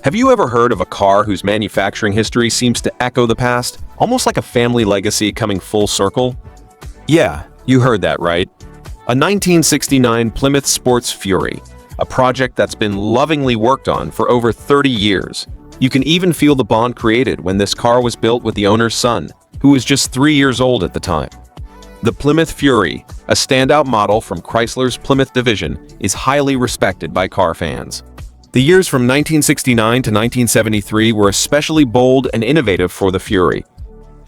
Have you ever heard of a car whose manufacturing history seems to echo the past, almost like a family legacy coming full circle? Yeah, you heard that right. A 1969 Plymouth Sports Fury, a project that's been lovingly worked on for over 30 years. You can even feel the bond created when this car was built with the owner's son, who was just 3 years old at the time. The Plymouth Fury, a standout model from Chrysler's Plymouth division, is highly respected by car fans. The years from 1969 to 1973 were especially bold and innovative for the Fury.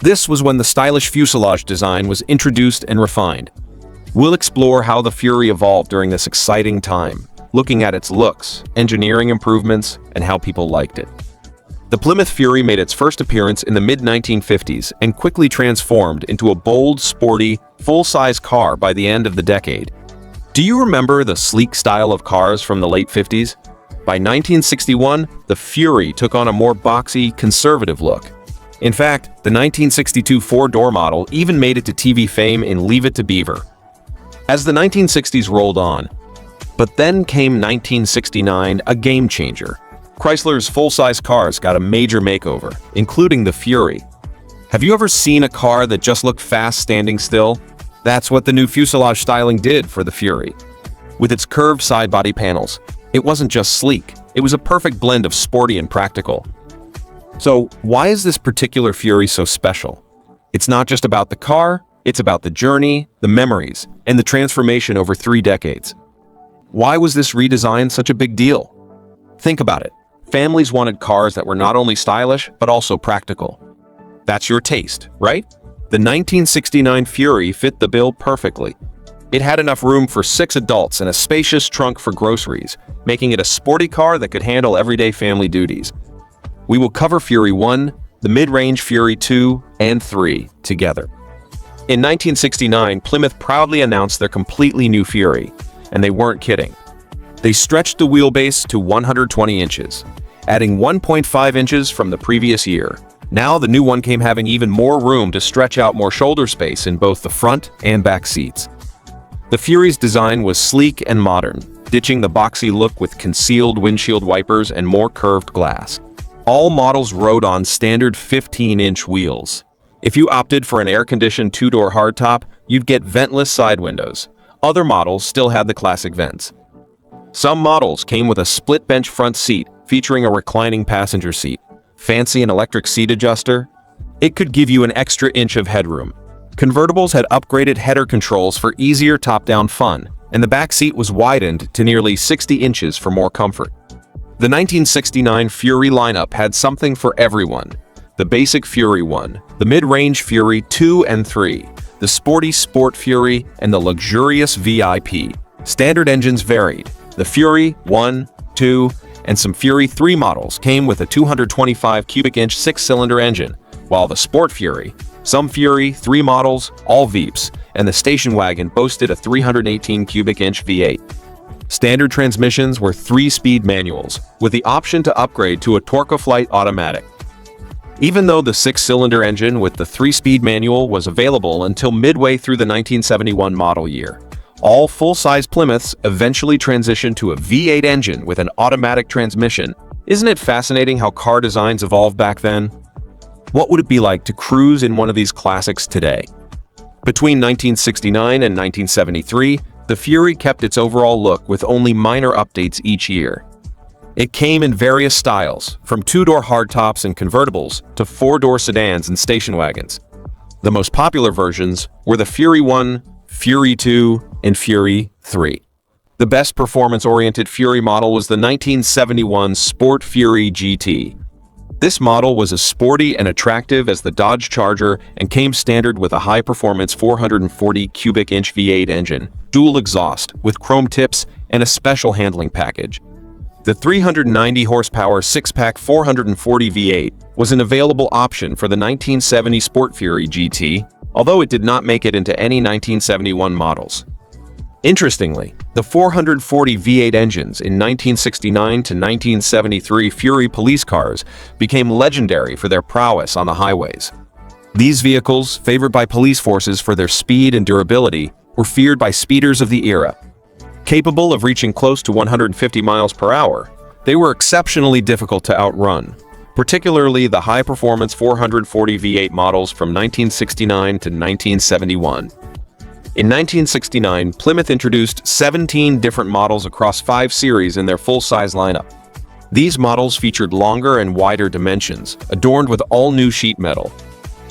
This was when the stylish fuselage design was introduced and refined. We'll explore how the Fury evolved during this exciting time, looking at its looks, engineering improvements, and how people liked it. The Plymouth Fury made its first appearance in the mid-1950s and quickly transformed into a bold, sporty, full-size car by the end of the decade. Do you remember the sleek style of cars from the late 50s? By 1961, the Fury took on a more boxy, conservative look. In fact, the 1962 four-door model even made it to TV fame in Leave It to Beaver. As the 1960s rolled on, but then came 1969, a game-changer. Chrysler's full-size cars got a major makeover, including the Fury. Have you ever seen a car that just looked fast standing still? That's what the new fuselage styling did for the Fury. With its curved side body panels, it wasn't just sleek, it was a perfect blend of sporty and practical. So, why is this particular Fury so special? It's not just about the car, it's about the journey, the memories, and the transformation over 3 decades. Why was this redesign such a big deal? Think about it. Families wanted cars that were not only stylish, but also practical. That's your taste, right? The 1969 Fury fit the bill perfectly. It had enough room for 6 adults and a spacious trunk for groceries, making it a sporty car that could handle everyday family duties. We will cover Fury 1, the mid-range Fury 2, and 3 together. In 1969, Plymouth proudly announced their completely new Fury, and they weren't kidding. They stretched the wheelbase to 120 inches, adding 1.5 inches from the previous year. Now the new one came having even more room to stretch out more shoulder space in both the front and back seats. The Fury's design was sleek and modern, ditching the boxy look with concealed windshield wipers and more curved glass. All models rode on standard 15-inch wheels. If you opted for an air-conditioned 2-door hardtop, you'd get ventless side windows. Other models still had the classic vents. Some models came with a split-bench front seat featuring a reclining passenger seat. Fancy an electric seat adjuster? It could give you an extra inch of headroom. Convertibles had upgraded header controls for easier top-down fun, and the back seat was widened to nearly 60 inches for more comfort. The 1969 Fury lineup had something for everyone. The basic Fury 1, the mid-range Fury 2 and 3, the sporty Sport Fury, and the luxurious VIP. Standard engines varied. The Fury 1, 2, and some Fury 3 models came with a 225 cubic inch 6-cylinder engine, while the Sport Fury, some Fury 3 models, all Veeps, and the station wagon boasted a 318 cubic inch V8. Standard transmissions were 3-speed manuals, with the option to upgrade to a Torque-A-Flight automatic. Even though the 6-cylinder engine with the 3-speed manual was available until midway through the 1971 model year, all full-size Plymouths eventually transitioned to a V8 engine with an automatic transmission. Isn't it fascinating how car designs evolved back then? What would it be like to cruise in one of these classics today? Between 1969 and 1973, the Fury kept its overall look with only minor updates each year. It came in various styles, from 2-door hardtops and convertibles to 4-door sedans and station wagons. The most popular versions were the Fury 1, Fury 2, and Fury 3. The best performance-oriented Fury model was the 1971 Sport Fury GT. This model was as sporty and attractive as the Dodge Charger and came standard with a high-performance 440 cubic inch V8 engine, dual exhaust with chrome tips, and a special handling package. The 390 horsepower 6-pack 440 V8 was an available option for the 1970 Sport Fury GT, although it did not make it into any 1971 models. Interestingly, the 440 V8 engines in 1969 to 1973 Fury police cars became legendary for their prowess on the highways. These vehicles, favored by police forces for their speed and durability, were feared by speeders of the era. Capable of reaching close to 150 miles per hour, they were exceptionally difficult to outrun, particularly the high-performance 440 V8 models from 1969 to 1971. In 1969, Plymouth introduced 17 different models across 5 series in their full-size lineup. These models featured longer and wider dimensions, adorned with all-new sheet metal.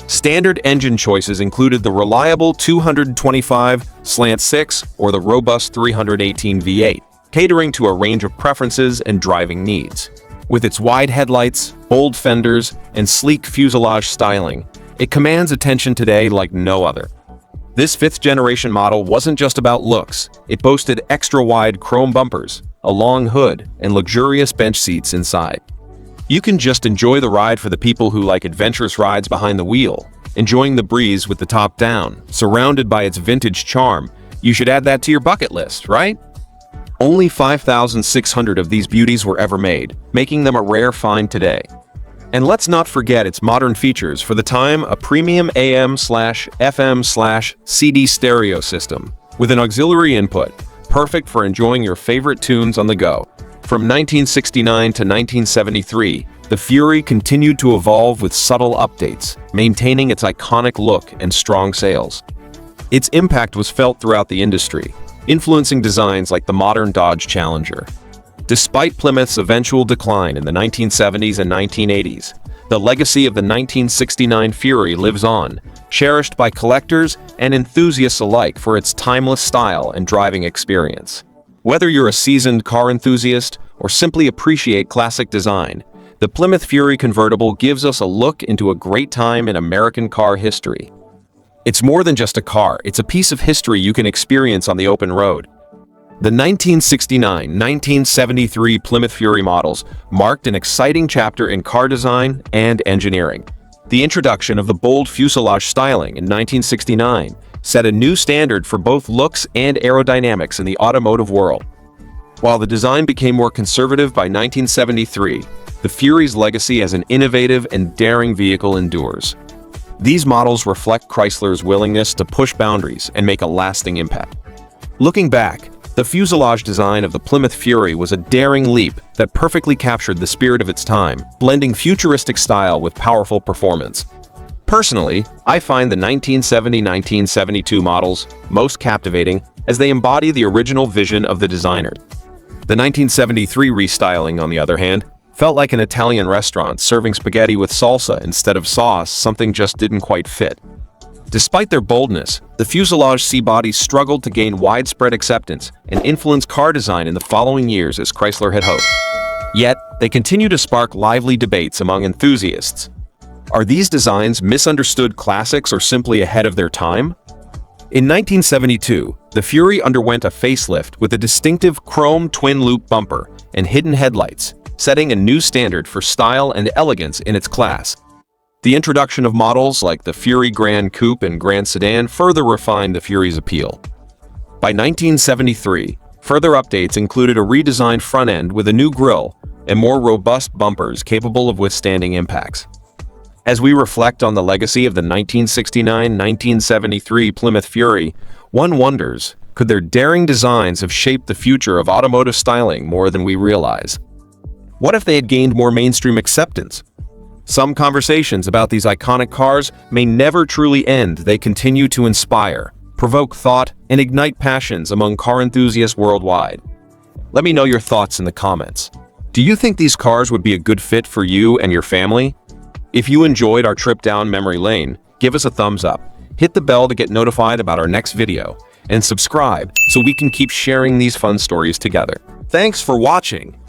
Standard engine choices included the reliable 225/6 or the robust 318 V8, catering to a range of preferences and driving needs. With its wide headlights, bold fenders, and sleek fuselage styling, it commands attention today like no other. This 5th-generation model wasn't just about looks. It boasted extra-wide chrome bumpers, a long hood, and luxurious bench seats inside. You can just enjoy the ride for the people who like adventurous rides behind the wheel, enjoying the breeze with the top down, surrounded by its vintage charm. You should add that to your bucket list, right? Only 5,600 of these beauties were ever made, making them a rare find today. And let's not forget its modern features for the time: a premium AM/FM/CD stereo system with an auxiliary input, perfect for enjoying your favorite tunes on the go. From 1969 to 1973, the Fury continued to evolve with subtle updates, maintaining its iconic look and strong sales. Its impact was felt throughout the industry, influencing designs like the modern Dodge Challenger. Despite Plymouth's eventual decline in the 1970s and 1980s, the legacy of the 1969 Fury lives on, cherished by collectors and enthusiasts alike for its timeless style and driving experience. Whether you're a seasoned car enthusiast or simply appreciate classic design, the Plymouth Fury convertible gives us a look into a great time in American car history. It's more than just a car, it's a piece of history you can experience on the open road. The 1969-1973 Plymouth Fury models marked an exciting chapter in car design and engineering. The introduction of the bold fuselage styling in 1969 set a new standard for both looks and aerodynamics in the automotive world. While the design became more conservative by 1973, the Fury's legacy as an innovative and daring vehicle endures. These models reflect Chrysler's willingness to push boundaries and make a lasting impact. Looking back, the fuselage design of the Plymouth Fury was a daring leap that perfectly captured the spirit of its time, blending futuristic style with powerful performance. Personally, I find the 1970-1972 models most captivating as they embody the original vision of the designer. The 1973 restyling, on the other hand, felt like an Italian restaurant serving spaghetti with salsa instead of sauce. Something just didn't quite fit. Despite their boldness, the fuselage C-bodies struggled to gain widespread acceptance and influence car design in the following years as Chrysler had hoped. Yet, they continue to spark lively debates among enthusiasts. Are these designs misunderstood classics or simply ahead of their time? In 1972, the Fury underwent a facelift with a distinctive chrome twin-loop bumper and hidden headlights, setting a new standard for style and elegance in its class. The introduction of models like the Fury Grand Coupe and Grand Sedan further refined the Fury's appeal. By 1973, further updates included a redesigned front end with a new grille and more robust bumpers capable of withstanding impacts. As we reflect on the legacy of the 1969-1973 Plymouth Fury, one wonders, could their daring designs have shaped the future of automotive styling more than we realize? What if they had gained more mainstream acceptance? Some conversations about these iconic cars may never truly end. They continue to inspire, provoke thought, and ignite passions among car enthusiasts worldwide. Let me know your thoughts in the comments. Do you think these cars would be a good fit for you and your family? If you enjoyed our trip down memory lane, give us a thumbs up, hit the bell to get notified about our next video, and subscribe so we can keep sharing these fun stories together. Thanks for watching.